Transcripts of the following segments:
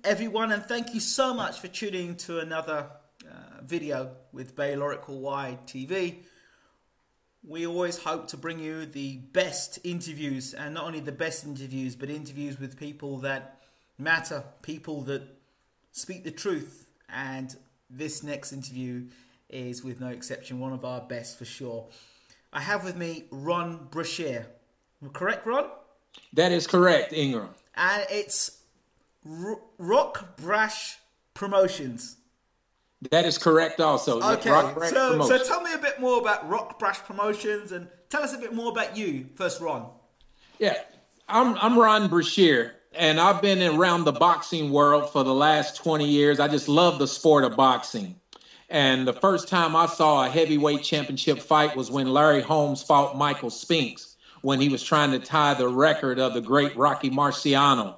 everyone, and thank you so much for tuning to another video with Baylorical Wide TV. We always hope to bring you the best interviews, and not only the best interviews, but interviews with people that matter, people that speak the truth. And this next interview is, with no exception, one of our best for sure. I have with me Ron Brashear. Correct, Ron? That is correct, Ingram. And it's Rock Brash Promotions. That is correct also. Okay, so tell me a bit more about Rock Brash Promotions, and tell us a bit more about you first, Ron. Yeah, I'm Ron Brashear, and I've been around the boxing world for the last 20 years. I just love the sport of boxing. And the first time I saw a heavyweight championship fight was when Larry Holmes fought Michael Spinks, when he was trying to tie the record of the great Rocky Marciano.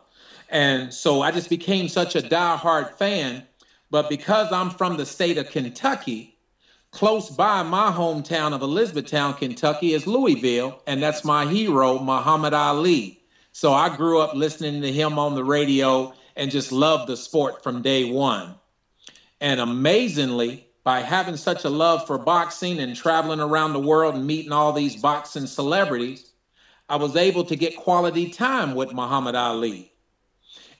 And so I just became such a diehard fan. But because I'm from the state of Kentucky, close by my hometown of Elizabethtown, Kentucky, is Louisville, and that's my hero, Muhammad Ali. So I grew up listening to him on the radio and just loved the sport from day one. And amazingly, by having such a love for boxing and traveling around the world and meeting all these boxing celebrities, I was able to get quality time with Muhammad Ali.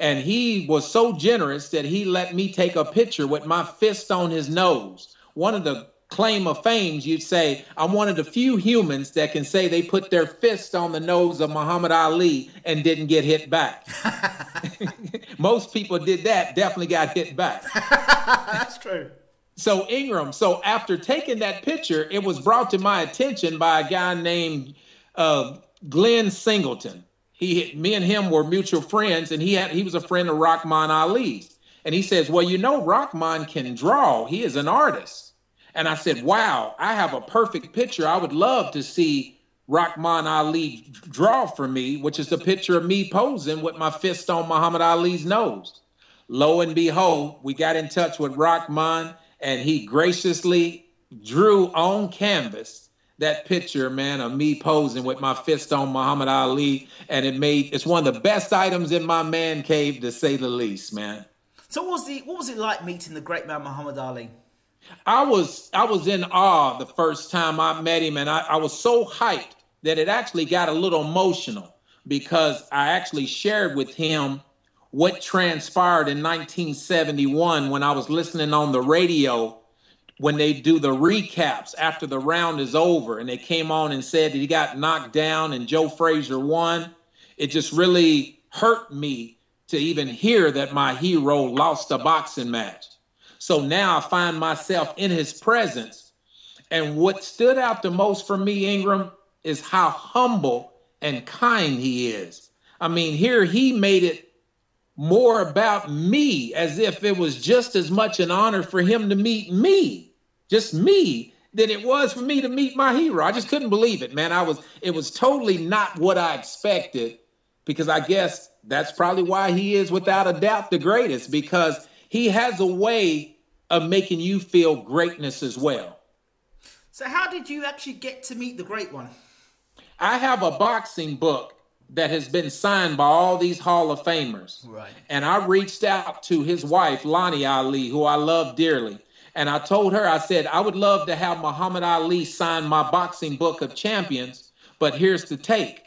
And he was so generous that he let me take a picture with my fist on his nose. One of the claim of fame, you'd say, I'm one of the few humans that can say they put their fist on the nose of Muhammad Ali and didn't get hit back. Most people did that, definitely got hit back. That's true. So Ingram, after taking that picture, it was brought to my attention by a guy named Glenn Singleton. Me and him were mutual friends, and he was a friend of Rahman Ali's. And he says, well, you know, Rahman can draw. He is an artist. And I said, wow, I have a perfect picture. I would love to see Rahman Ali draw for me, which is a picture of me posing with my fist on Muhammad Ali's nose. Lo and behold, we got in touch with Rahman, and he graciously drew on canvas that picture, man, of me posing with my fist on Muhammad Ali. And it's one of the best items in my man cave, to say the least, man. So what was it like meeting the great man Muhammad Ali? I was in awe the first time I met him, and I was so hyped that it actually got a little emotional, because I actually shared with him what transpired in 1971 when I was listening on the radio when they do the recaps after the round is over, and they came on and said that he got knocked down and Joe Frazier won. It just really hurt me to even hear that my hero lost a boxing match. So now I find myself in his presence. And what stood out the most for me, Ingram, is how humble and kind he is. I mean, here he made it more about me, as if it was just as much an honor for him to meet me, just me, than it was for me to meet my hero. I just couldn't believe it, man. It was totally not what I expected, because I guess that's probably why he is, without a doubt, the greatest, because he has a way of making you feel greatness as well. So how did you actually get to meet the great one? I have a boxing book that has been signed by all these Hall of Famers. Right. And I reached out to his wife, Lonnie Ali, who I love dearly. And I told her, I said, I would love to have Muhammad Ali sign my boxing book of champions, but here's the take.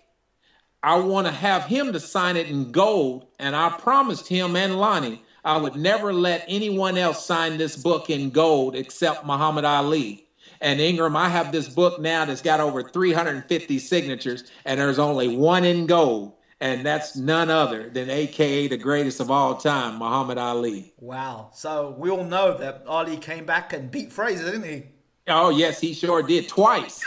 I want to have him to sign it in gold. And I promised him and Lonnie I would never let anyone else sign this book in gold except Muhammad Ali. And Ingram, I have this book now that's got over 350 signatures, and there's only one in gold, and that's none other than AKA the greatest of all time, Muhammad Ali. Wow. So we all know that Ali came back and beat Frazier, didn't he? Oh, yes, he sure did. Twice.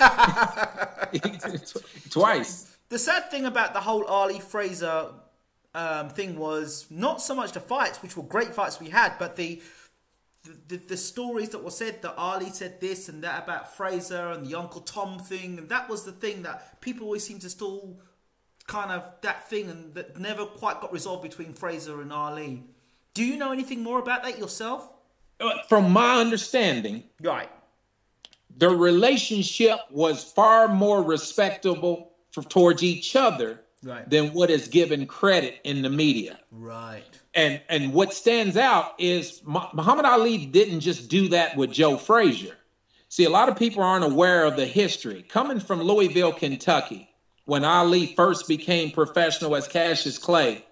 Twice. The sad thing about the whole Ali-Frazier thing was not so much the fights, which were great fights we had, but the stories that were said, that Ali said this and that about Frazier and the Uncle Tom thing, and that was the thing that people always seem to still kind of, that thing, and that never quite got resolved between Frazier and Ali. Do you know anything more about that yourself? From my understanding, right, the relationship was far more respectable towards each other right, than what is given credit in the media. right. And what stands out is Muhammad Ali didn't just do that with Joe Frazier. See, a lot of people aren't aware of the history. Coming from Louisville, Kentucky, when Ali first became professional as Cassius Clay,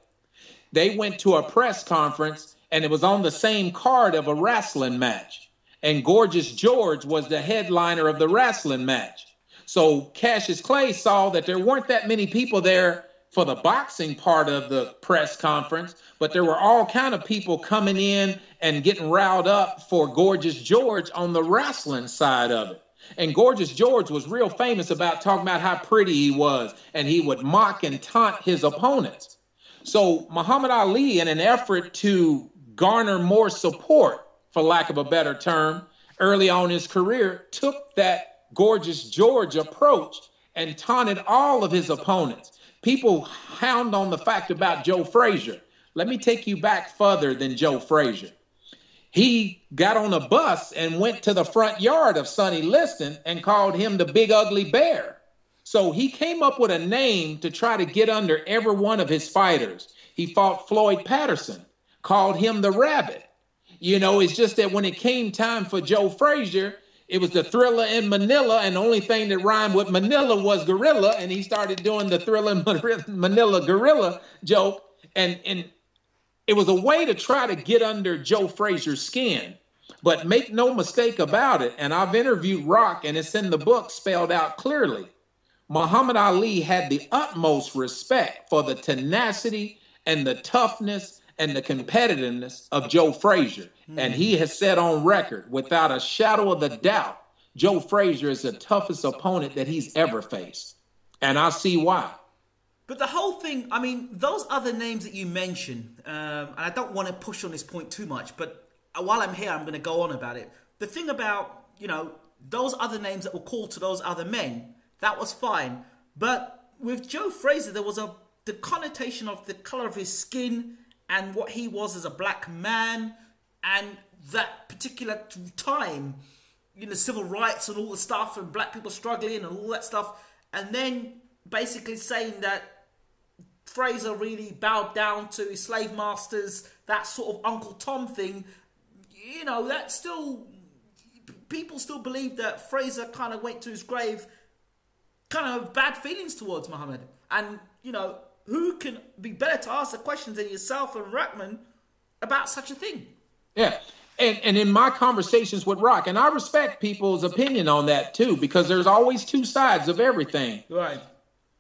they went to a press conference, and it was on the same card of a wrestling match. And Gorgeous George was the headliner of the wrestling match. So Cassius Clay saw that there weren't that many people there for the boxing part of the press conference, but there were all kind of people coming in and getting riled up for Gorgeous George on the wrestling side of it. And Gorgeous George was real famous about talking about how pretty he was, and he would mock and taunt his opponents. So Muhammad Ali, in an effort to garner more support, for lack of a better term, early on in his career, took that Gorgeous George approach and taunted all of his opponents. People hound on the fact about Joe Frazier. Let me take you back further than Joe Frazier. He got on a bus and went to the front yard of Sonny Liston and called him the Big Ugly Bear. So he came up with a name to try to get under every one of his fighters. He fought Floyd Patterson, called him the Rabbit. You know, it's just that when it came time for Joe Frazier, it was the Thriller in Manila, and the only thing that rhymed with Manila was gorilla, and he started doing the Thriller in Manila gorilla joke, and it was a way to try to get under Joe Frazier's skin. But make no mistake about it, and I've interviewed Rock, and it's in the book spelled out clearly, Muhammad Ali had the utmost respect for the tenacity and the toughness and the competitiveness of Joe Frazier. And he has said on record, without a shadow of a doubt, Joe Frazier is the toughest opponent that he's ever faced. And I see why. But the whole thing, I mean, those other names that you mentioned, and I don't want to push on this point too much, but while I'm here, I'm going to go on about it. The thing about, you know, those other names that were called to those other men, that was fine. But with Joe Frazier, there was the connotation of the color of his skin and what he was as a black man, and that particular time, you know, civil rights and all the stuff, and black people struggling and all that stuff, and then basically saying that Frazier really bowed down to his slave masters, that sort of Uncle Tom thing. You know, that still, people still believe that Frazier kind of went to his grave kind of bad feelings towards Muhammad. And, you know, who can be better to ask the questions than yourself and Rahman about such a thing? Yeah. And in my conversations with Rock, and I respect people's opinion on that too, because there's always two sides of everything. Right.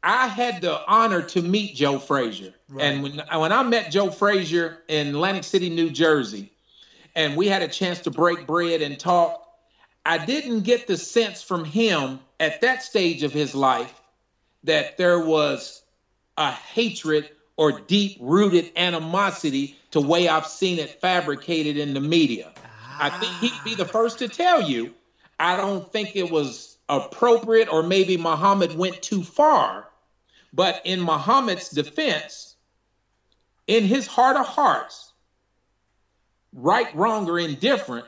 I had the honor to meet Joe Frazier. Right. And when I met Joe Frazier in Atlantic City, New Jersey, and we had a chance to break bread and talk, I didn't get the sense from him at that stage of his life that there was a hatred or deep-rooted animosity to the way I've seen it fabricated in the media. I think he'd be the first to tell you, I don't think it was appropriate, or maybe Muhammad went too far. But in Muhammad's defense, in his heart of hearts, right, wrong, or indifferent,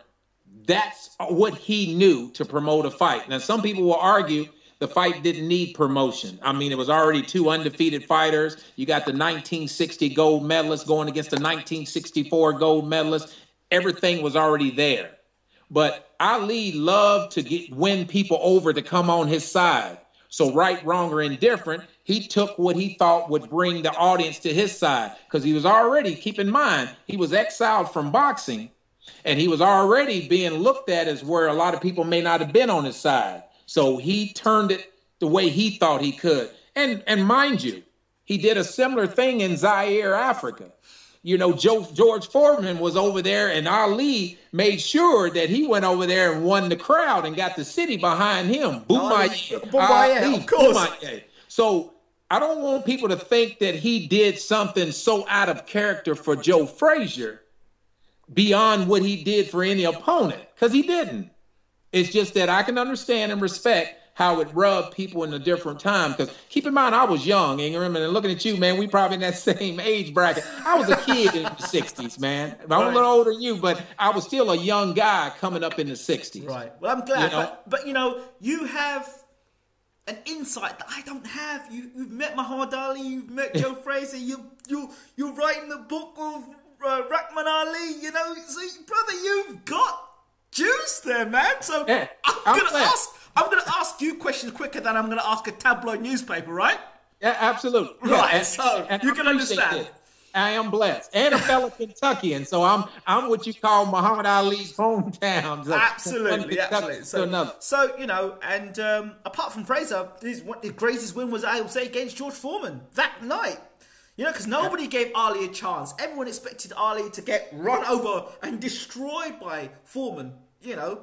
that's what he knew to promote a fight. Now, some people will argue the fight didn't need promotion. I mean, it was already two undefeated fighters. You got the 1960 gold medalist going against the 1964 gold medalist. Everything was already there. But Ali loved to win people over to come on his side. So right, wrong, or indifferent, he took what he thought would bring the audience to his side. Because he was already, keep in mind, he was exiled from boxing. And he was already being looked at as where a lot of people may not have been on his side. So he turned it the way he thought he could. And mind you, he did a similar thing in Zaire, Africa. You know, George Foreman was over there, and Ali made sure that he went over there and won the crowd and got the city behind him. Boumaier, of course. Boumaier. So I don't want people to think that he did something so out of character for Joe Frazier beyond what he did for any opponent, because he didn't. It's just that I can understand and respect how it rubbed people in a different time. Because keep in mind, I was young, Ingram, and looking at you, man, we probably in that same age bracket. I was a kid in the 60s, man. I'm a little older than you, but I was still a young guy coming up in the 60s. Right. Well, I'm glad. You know? But, you know, you have an insight that I don't have. You've met Muhammad Ali, you've met Joe Frazier, you're writing the book of Rahman Ali, you know. So, brother, you've got juice there, man. So yeah, I'm gonna ask you questions quicker than I'm gonna ask a tabloid newspaper, right? Yeah, absolutely. Right, yeah, so you can understand. It. I am blessed, and a fellow Kentuckian, so I'm what you call Muhammad Ali's hometown. So absolutely. So you know, and apart from Frazier, his greatest win was, I would say, against George Foreman that night. You know, because nobody gave Ali a chance. Everyone expected Ali to get run over and destroyed by Foreman. You know,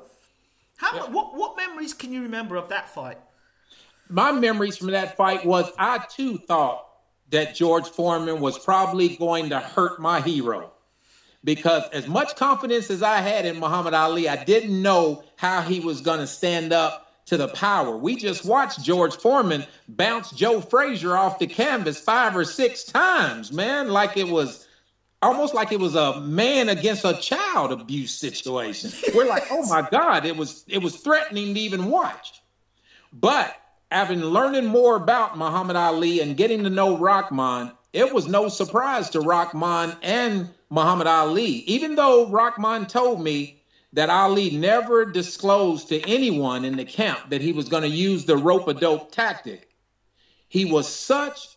what memories can you remember of that fight? My memories from that fight was I too thought that George Foreman was probably going to hurt my hero, because as much confidence as I had in Muhammad Ali, I didn't know how he was going to stand up to the power. We just watched George Foreman bounce Joe Frazier off the canvas 5 or 6 times, man, like it was almost like it was a man against a child abuse situation. We're like, oh my God, it was threatening to even watch. But after learning more about Muhammad Ali and getting to know Rahman, it was no surprise to Rahman and Muhammad Ali. Even though Rahman told me that Ali never disclosed to anyone in the camp that he was going to use the rope-a-dope tactic, he was such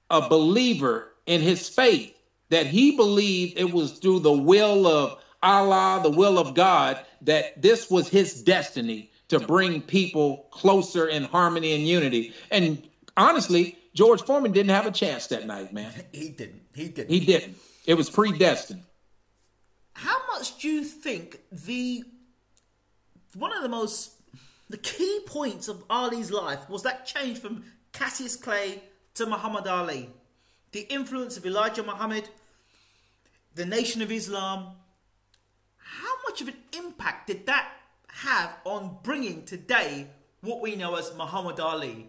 a believer in his faith that he believed it was through the will of Allah, the will of God, that this was his destiny to bring people closer in harmony and unity. And honestly, George Foreman didn't have a chance that night, man. He didn't. It was predestined. How much do you think the key points of Ali's life was that change from Cassius Clay to Muhammad Ali? The influence of Elijah Muhammad, the Nation of Islam. How much of an impact did that have on bringing today what we know as Muhammad Ali?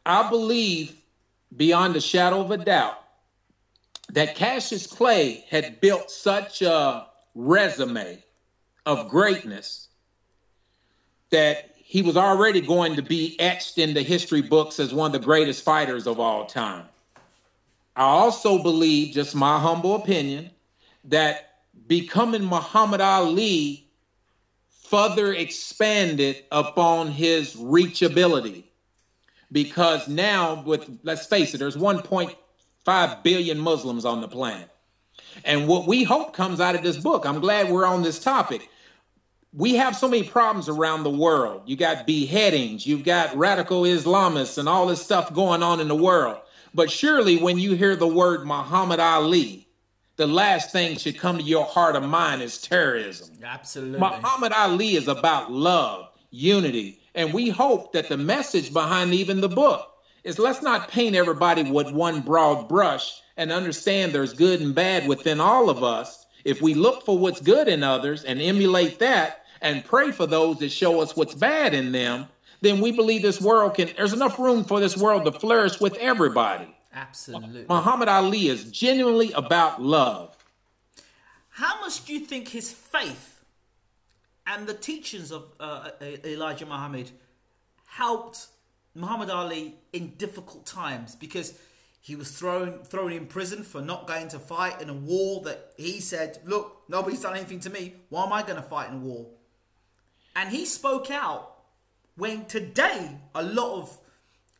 I believe, beyond a shadow of a doubt, that Cassius Clay had built such a resume of greatness that he was already going to be etched in the history books as one of the greatest fighters of all time. I also believe, just my humble opinion, that becoming Muhammad Ali further expanded upon his reachability, because now, let's face it, there's 1.5 billion Muslims on the planet. And what we hope comes out of this book, I'm glad we're on this topic. We have so many problems around the world. You got beheadings, you've got radical Islamists and all this stuff going on in the world. But surely when you hear the word Muhammad Ali, the last thing should come to your heart or mind is terrorism. Absolutely. Muhammad Ali is about love, unity. And we hope that the message behind even the book is, let's not paint everybody with one broad brush and understand there's good and bad within all of us. If we look for what's good in others and emulate that and pray for those that show us what's bad in them, then we believe there's enough room for this world to flourish with everybody. Absolutely. Muhammad Ali is genuinely about love. How much do you think his faith and the teachings of Elijah Muhammad helped Muhammad Ali in difficult times? Because he was thrown in prison for not going to fight in a war that he said, look, nobody's done anything to me. Why am I going to fight in a war? And he spoke out when today a lot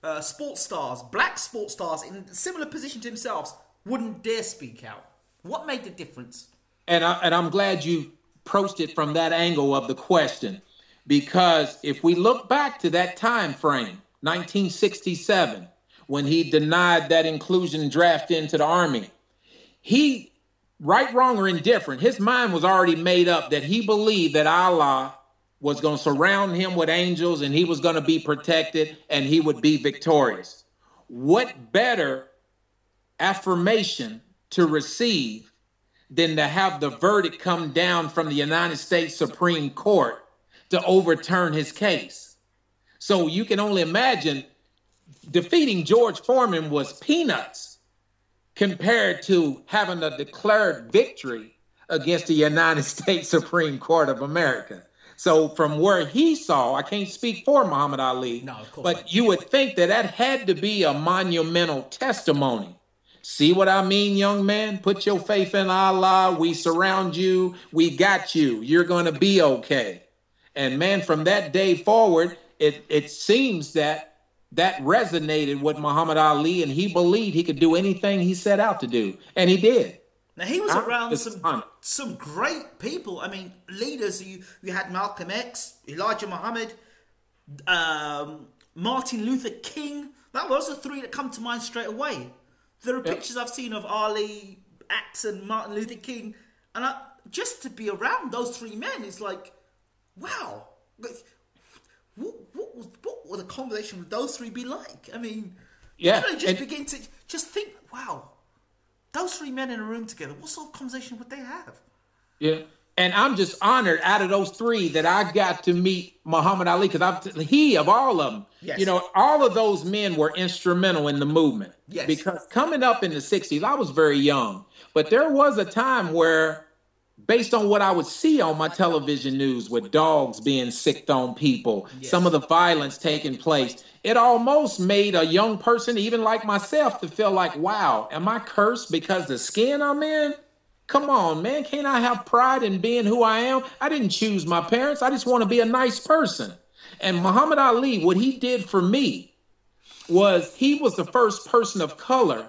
of sports stars, black sports stars in a similar position to themselves, wouldn't dare speak out. What made the difference? And I'm glad you approached it from that angle of the question, because if we look back to that time frame, 1967, when he denied that inclusion draft into the Army, he, right, wrong, or indifferent, his mind was already made up that he believed that Allah was going to surround him with angels and he was going to be protected and he would be victorious. What better affirmation to receive than to have the verdict come down from the United States Supreme Court to overturn his case? So you can only imagine defeating George Foreman was peanuts compared to having a declared victory against the United States Supreme Court of America. So from where he saw, I can't speak for Muhammad Ali, No, of course but not. you would think that that had to be a monumental testimony. See what I mean, young man? Put your faith in Allah. We surround you. We got you. You're going to be okay. And man, from that day forward, it seems that that resonated with Muhammad Ali, and he believed he could do anything he set out to do, and he did. Now he was around Just some great people. I mean, leaders. You had Malcolm X, Elijah Muhammad, Martin Luther King. That was the three that come to mind straight away. There are pictures I've seen of Ali, X, and Martin Luther King, and just to be around those three men is like, wow. What would a conversation with those three be like? I mean, yeah, you know, just begin to just think, wow, those three men in a room together, what sort of conversation would they have? Yeah. And I'm just honored out of those three that I got to meet Muhammad Ali, because he, of all of them, Yes. you know, all of those men were instrumental in the movement. Yes. Because coming up in the 60s, I was very young, but there was a time where, based on what I would see on my television news with dogs being sicked on people, Yes. some of the violence taking place, it almost made a young person, even like myself, to feel like, wow, am I cursed because the skin I'm in? Come on, man. Can't I have pride in being who I am? I didn't choose my parents. I just want to be a nice person. And Muhammad Ali, what he did for me was he was the first person of color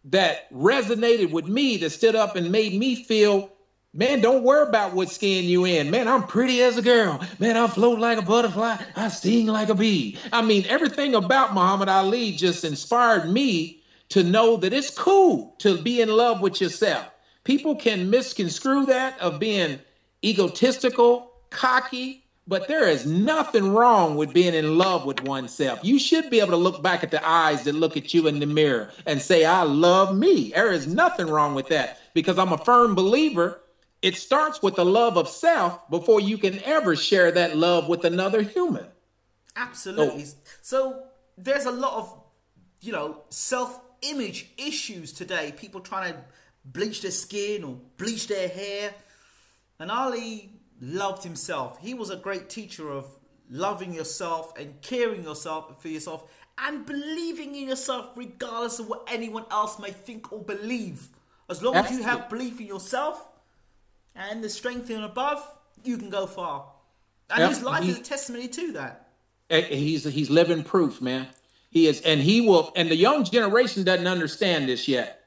that resonated with me, that stood up and made me feel, man, don't worry about what skin you in. Man, I'm pretty as a girl. Man, I float like a butterfly. I sting like a bee. I mean, everything about Muhammad Ali just inspired me to know that it's cool to be in love with yourself. People can misconstrue that of being egotistical, cocky, but there is nothing wrong with being in love with oneself. You should be able to look back at the eyes that look at you in the mirror and say, I love me. There is nothing wrong with that, because I'm a firm believer. It starts with the love of self before you can ever share that love with another human. Absolutely. So there's a lot of, you know, self-image issues today. People trying to bleach their skin or bleach their hair. And Ali loved himself. He was a great teacher of loving yourself and caring yourself for yourself and believing in yourself regardless of what anyone else may think or believe. As long as you have belief in yourself and the strength in above, you can go far. And his life is a testimony to that. He's living proof, man. He is, and he will, and the young generation doesn't understand this yet,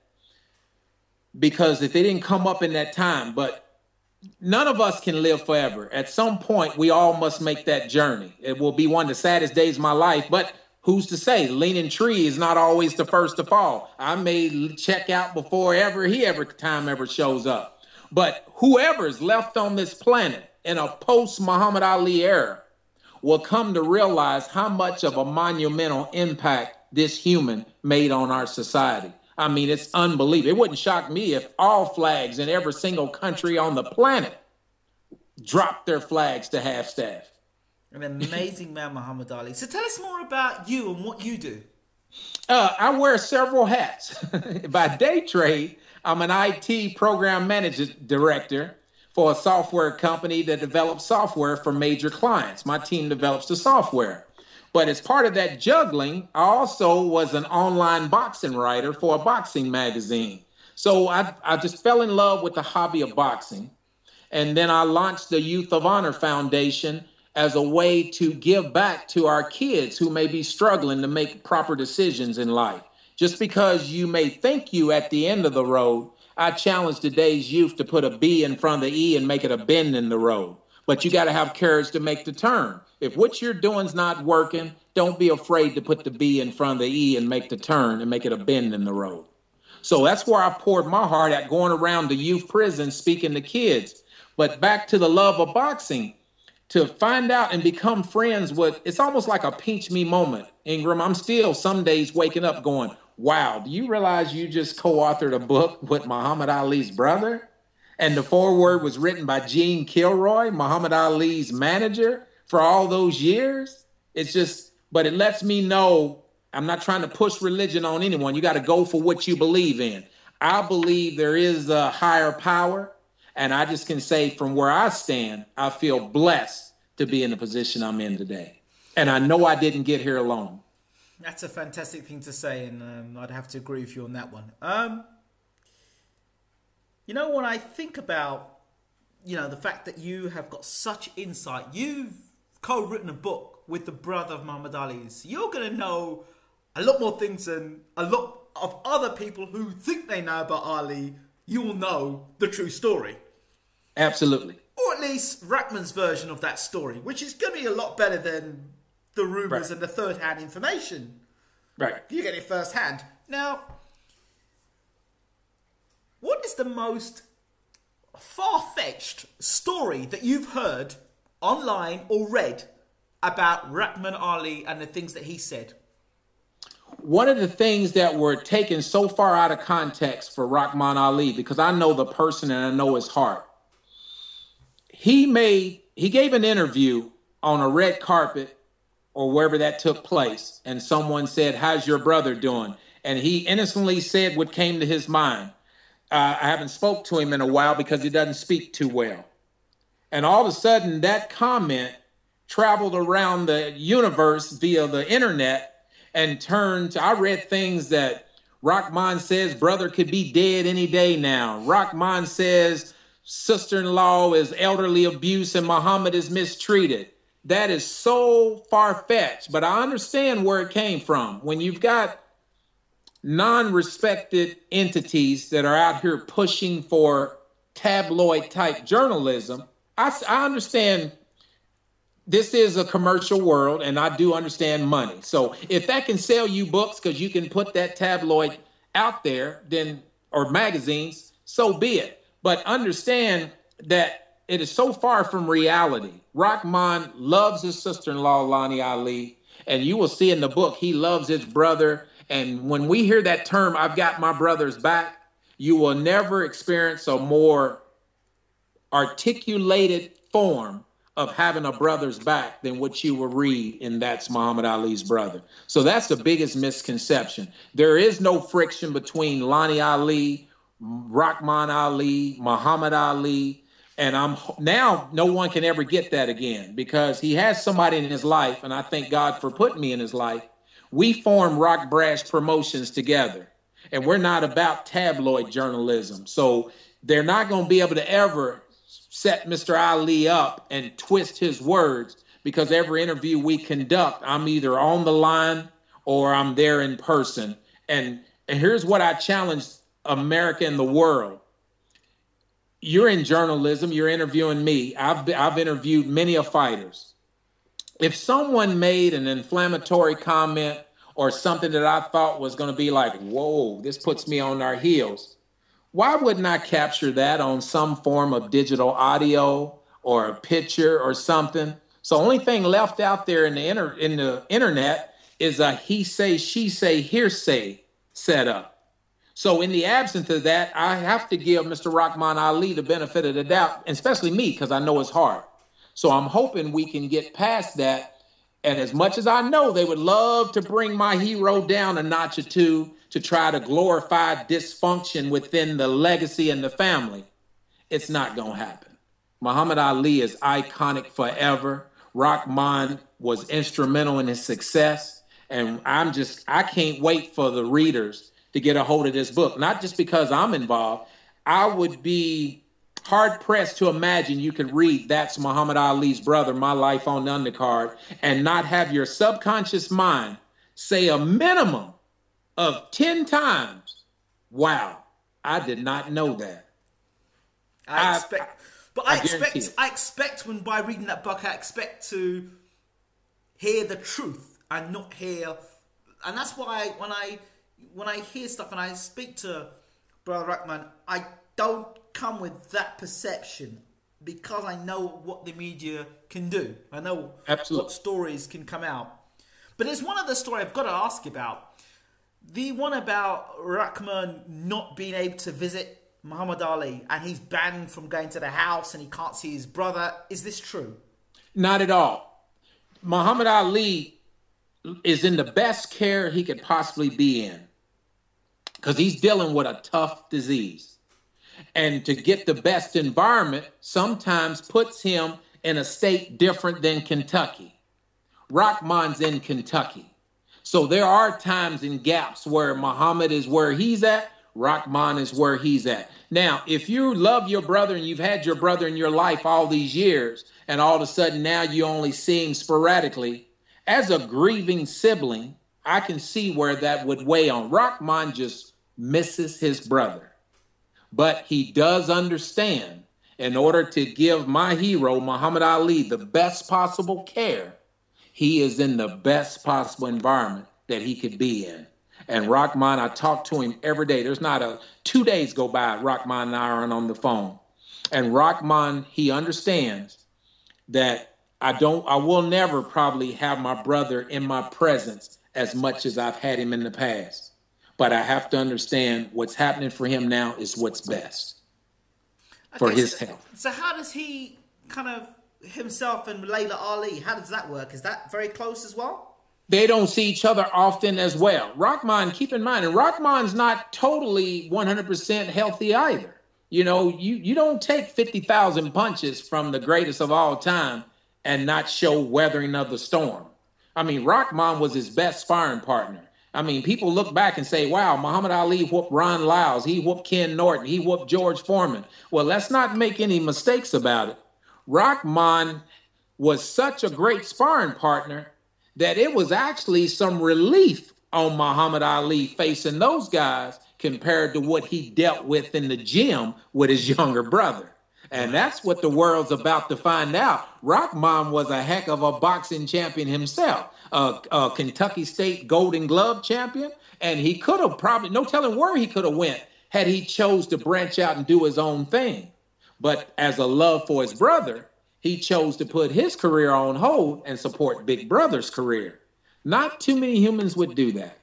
because if they didn't come up in that time. But none of us can live forever. At some point, we all must make that journey. It will be one of the saddest days of my life, but who's to say? The leaning tree is not always the first to fall. I may check out before time ever shows up. But whoever's left on this planet in a post-Muhammad Ali era will come to realize how much of a monumental impact this human made on our society. I mean, it's unbelievable. It wouldn't shock me if all flags in every single country on the planet dropped their flags to half-staff. An amazing man, Muhammad Ali. So tell us more about you and what you do. I wear several hats. By day trade, I'm an IT program manager director for a software company that develops software for major clients. My team develops the software. But as part of that juggling, I also was an online boxing writer for a boxing magazine. So I just fell in love with the hobby of boxing. And then I launched the Youth of Honor Foundation as a way to give back to our kids who may be struggling to make proper decisions in life. Just because you may think you at the end of the road, I challenge today's youth to put a B in front of the E and make it a bend in the road. But you got to have courage to make the turn. If what you're doing's not working, don't be afraid to put the B in front of the E and make the turn and make it a bend in the road. So that's where I poured my heart at, going around the youth prison, speaking to kids. But back to the love of boxing, to find out and become friends with, it's almost like a pinch me moment, Ingram. I'm still some days waking up going, wow, do you realize you just co-authored a book with Muhammad Ali's brother? And the foreword was written by Gene Kilroy, Muhammad Ali's manager for all those years. It's just, but it lets me know I'm not trying to push religion on anyone. You got to go for what you believe in. I believe there is a higher power, And I just can say from where I stand, I feel blessed to be in the position I'm in today. And I know I didn't get here alone. That's a fantastic thing to say, and I'd have to agree with you on that one. When I think about, the fact that you have got such insight, you've co-written a book with the brother of Muhammad Ali. So you're going to know a lot more things than a lot of other people who think they know about Ali. You will know the true story. Absolutely. Or at least Rahman's version of that story, which is going to be a lot better than the rumours and the third-hand information. Right. You get it first-hand. Now, what is the most far-fetched story that you've heard online or read about Rahman Ali and the things that he said? One of the things that were taken so far out of context for Rahman Ali, because I know the person and I know his heart, he gave an interview on a red carpet or wherever that took place, and someone said, "How's your brother doing?" And he innocently said what came to his mind. I haven't spoke to him in a while because he doesn't speak too well. And all of a sudden, that comment traveled around the universe via the internet and I read things that Rahman says brother could be dead any day now. Rahman says sister-in-law is elderly abuse and Muhammad is mistreated. That is so far-fetched, but I understand where it came from. When you've got non-respected entities that are out here pushing for tabloid-type journalism, I understand this is a commercial world, and I do understand money. So if that can sell you books because you can put that tabloid out there, then or magazines, so be it. But understand that it is so far from reality. Rahman loves his sister-in-law, Lani Ali, and you will see in the book he loves his brother. And when we hear that term, "I've got my brother's back," you will never experience a more articulated form of having a brother's back than what you will read in That's Muhammad Ali's Brother. So that's the biggest misconception. There is no friction between Lani Ali, Rahman Ali, Muhammad Ali, and now no one can ever get that again because he has somebody in his life, and I thank God for putting me in his life. We formed Rock Brash Promotions together, and we're not about tabloid journalism. So they're not going to be able to ever set Mr. Ali up and twist his words because every interview we conduct, I'm either on the line or I'm there in person. And here's what I challenge America and the world. You're in journalism, you're interviewing me. I've interviewed many of fighters. If someone made an inflammatory comment or something that I thought was going to be like, whoa, this puts me on our heels, why wouldn't I capture that on some form of digital audio or a picture or something? So only thing left out there in the internet is a he say, she say, hearsay setup. So in the absence of that, I have to give Mr. Rahman Ali the benefit of the doubt, and especially me, because I know his heart. So I'm hoping we can get past that. And as much as I know they would love to bring my hero down a notch or two to try to glorify dysfunction within the legacy and the family, it's not going to happen. Muhammad Ali is iconic forever. Rahman was instrumental in his success. And I can't wait for the readers to get a hold of this book, not just because I'm involved. I would be hard-pressed to imagine you could read That's Muhammad Ali's Brother, My Life on the Undercard, and not have your subconscious mind say a minimum of 10 times, wow, I did not know that. I expect when by reading that book, I expect to hear the truth and not hear, and that's why when I hear stuff and I speak to Brother Rahman, I don't come with that perception because I know what the media can do. I know what stories can come out. But there's one other story I've got to ask you about. The one about Rahman not being able to visit Muhammad Ali and he's banned from going to the house and he can't see his brother. Is this true? Not at all. Muhammad Ali is in the best care he could possibly be in because he's dealing with a tough disease. And to get the best environment sometimes puts him in a state different than Kentucky. Rahman's in Kentucky. So there are times and gaps where Muhammad is where he's at, Rahman is where he's at. Now, if you love your brother and you've had your brother in your life all these years, and all of a sudden now you only see him sporadically, as a grieving sibling, I can see where that would weigh on. Rahman just misses his brother. But he does understand, in order to give my hero, Muhammad Ali, the best possible care, he is in the best possible environment that he could be in. And Rahman, I talk to him every day. There's not 2 days go by, Rahman and I aren't on the phone. And Rahman, he understands that I will never probably have my brother in my presence as much as I've had him in the past. But I have to understand what's happening for him now is what's best for his health. So how does he kind of himself and Layla Ali, how does that work? Is that very close as well? They don't see each other often as well. Rahman, keep in mind, and Rahman's not totally 100% healthy either. You know, you don't take 50,000 punches from the greatest of all time and not show weathering of the storm. I mean, Rahman was his best sparring partner. I mean, people look back and say, wow, Muhammad Ali whooped Ron Lyles, he whooped Ken Norton, he whooped George Foreman. Well, let's not make any mistakes about it. Rahman was such a great sparring partner that it was actually some relief on Muhammad Ali facing those guys compared to what he dealt with in the gym with his younger brother. And that's what the world's about to find out. Rahman was a heck of a boxing champion himself, a Kentucky State Golden Glove champion, and he could have probably, no telling where he could have went had he chose to branch out and do his own thing. But as a love for his brother, he chose to put his career on hold and support Big Brother's career. Not too many humans would do that.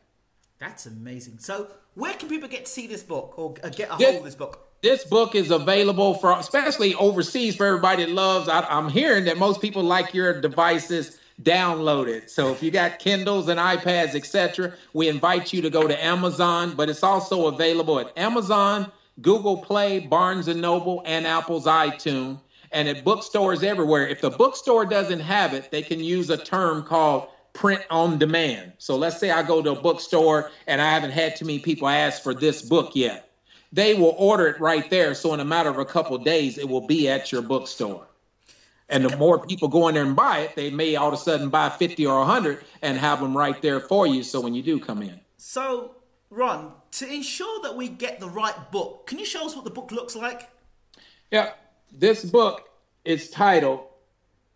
That's amazing. So where can people get to see this book or get a hold of this book? This book is available for, especially overseas, for everybody that loves. I'm hearing that most people like your devices downloaded. So if you got Kindles and iPads, etc., we invite you to go to Amazon, but it's also available at Amazon, Google Play, Barnes & Noble, and Apple's iTunes, and at bookstores everywhere. If the bookstore doesn't have it, they can use a term called print on demand. So let's say I go to a bookstore and I haven't had too many people ask for this book yet. They will order it right there. So in a matter of a couple of days, it will be at your bookstore. And the more people go in there and buy it, they may all of a sudden buy 50 or 100 and have them right there for you. So when you do come in. So, Ron, to ensure that we get the right book, can you show us what the book looks like? Yeah, this book is titled,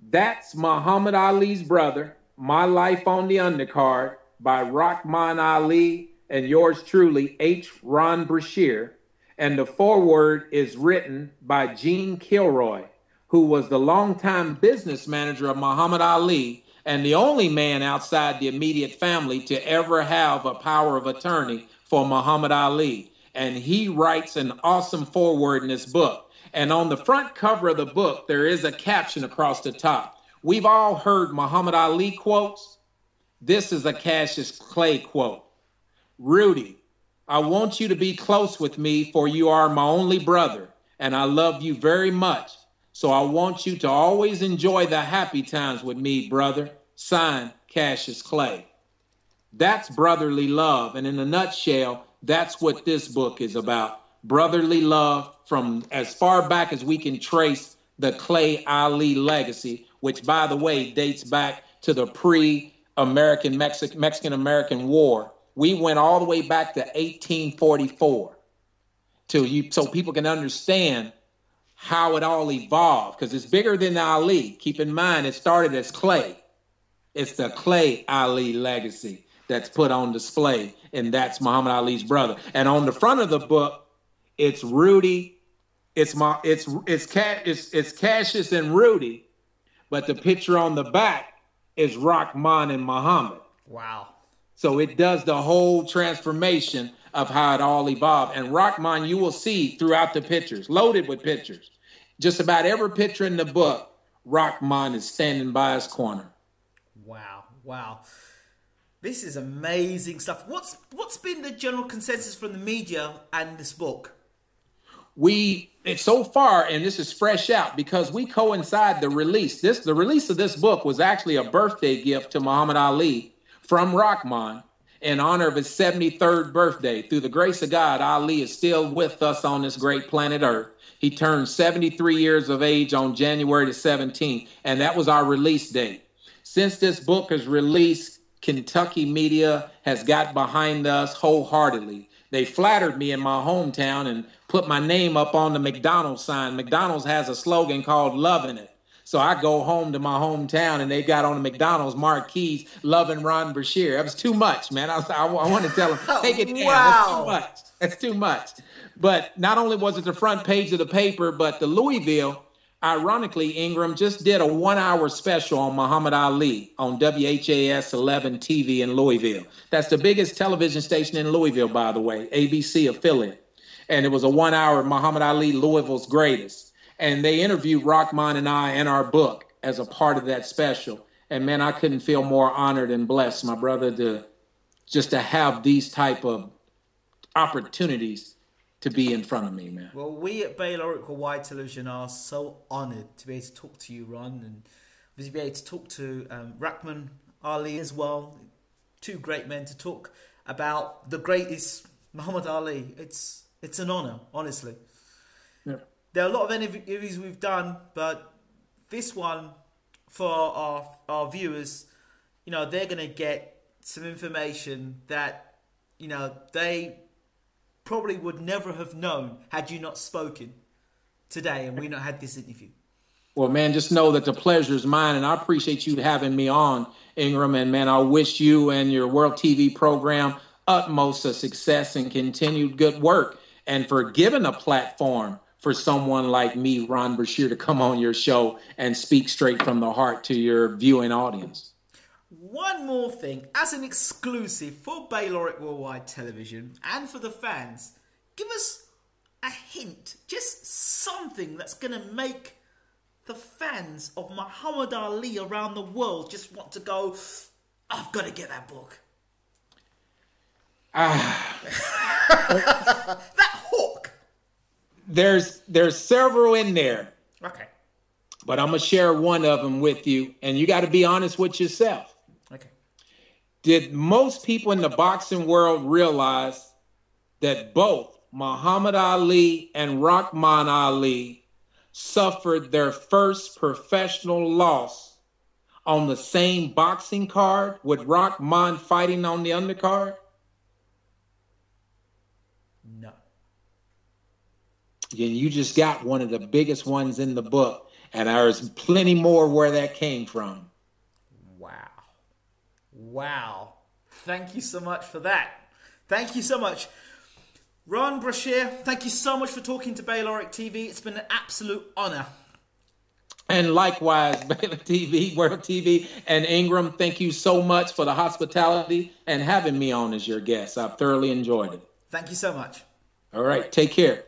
That's Muhammad Ali's Brother, My Life on the Undercard by Rahman Ali and yours truly, H. Ron Brashear. And the foreword is written by Gene Kilroy, who was the longtime business manager of Muhammad Ali and the only man outside the immediate family to ever have a power of attorney for Muhammad Ali. And he writes an awesome foreword in this book. And on the front cover of the book, there is a caption across the top. We've all heard Muhammad Ali quotes. This is a Cassius Clay quote. Rudy, I want you to be close with me, for you are my only brother, and I love you very much. So I want you to always enjoy the happy times with me, brother. Signed, Cassius Clay. That's brotherly love, and in a nutshell, that's what this book is about. Brotherly love from as far back as we can trace the Clay Ali legacy, which, by the way, dates back to the pre-American Mexican-American War. We went all the way back to 1844 so people can understand how it all evolved, because it's bigger than Ali. Keep in mind, it started as Clay. It's the Clay Ali legacy that's put on display, and that's Muhammad Ali's brother. And on the front of the book, it's Rudy. It's Cassius and Rudy, but the picture on the back is Rahman and Muhammad. Wow. So it does the whole transformation of how it all evolved. And Rahman, you will see throughout the pictures, loaded with pictures. Just about every picture in the book, Rahman is standing by his corner. Wow, wow. This is amazing stuff. What's been the general consensus from the media and this book? it's so far, and this is fresh out because we coincide the release. The release of this book was actually a birthday gift to Muhammad Ali from Rahman in honor of his 73rd birthday. Through the grace of God, Ali is still with us on this great planet Earth. He turned 73 years of age on January the 17th, and that was our release date. Since this book is released, Kentucky media has got behind us wholeheartedly. They flattered me in my hometown and put my name up on the McDonald's sign. McDonald's has a slogan called "Loving It." So I go home to my hometown and they got on the McDonald's marquees, "Loving Ron Brashear." That was too much, man. I want to tell them, take it down. Wow. That's too much. That's too much. But not only was it the front page of the paper, but the Louisville, ironically, Ingram just did a 1-hour special on Muhammad Ali on WHAS 11 TV in Louisville. That's the biggest television station in Louisville, by the way, ABC affiliate. And it was a 1-hour Muhammad Ali, Louisville's greatest. And they interviewed Rahman and I in our book as a part of that special. And man, I couldn't feel more honored and blessed, my brother, to have these type of opportunities to be in front of me, man. Well, we at Baylor Oracle Wide Television are so honoured to be able to talk to you, Ron, and to be able to talk to Rahman Ali as well. Two great men to talk about the greatest Muhammad Ali. It's an honour, honestly. Yeah. There are a lot of interviews we've done, but this one, for our viewers, they're going to get some information that, they probably would never have known had you not spoken today and we not had this interview. Well, man, just know that the pleasure is mine, and I appreciate you having me on, Ingram. And, man, I wish you and your World TV program utmost of success and continued good work, and for giving a platform for someone like me, Ron Brashear, to come on your show and speak straight from the heart to your viewing audience. One more thing, as an exclusive for Baylor Worldwide Television and for the fans, give us a hint, just something that's going to make the fans of Muhammad Ali around the world just want to go, I've got to get that book. That hook. There's several in there. Okay. But I'm going to share one of them with you, and you got to be honest with yourself. Okay. Did most people in the boxing world realize that both Muhammad Ali and Rahman Ali suffered their first professional loss on the same boxing card, with Rahman fighting on the undercard? No. You just got one of the biggest ones in the book, and there's plenty more where that came from. Wow. Thank you so much for that. Thank you so much. Ron Brashear, thank you so much for talking to Baylor TV. It's been an absolute honor. And likewise, Baylor TV, World TV, and Ingram, thank you so much for the hospitality and having me on as your guest. I've thoroughly enjoyed it. Thank you so much. All right, take care.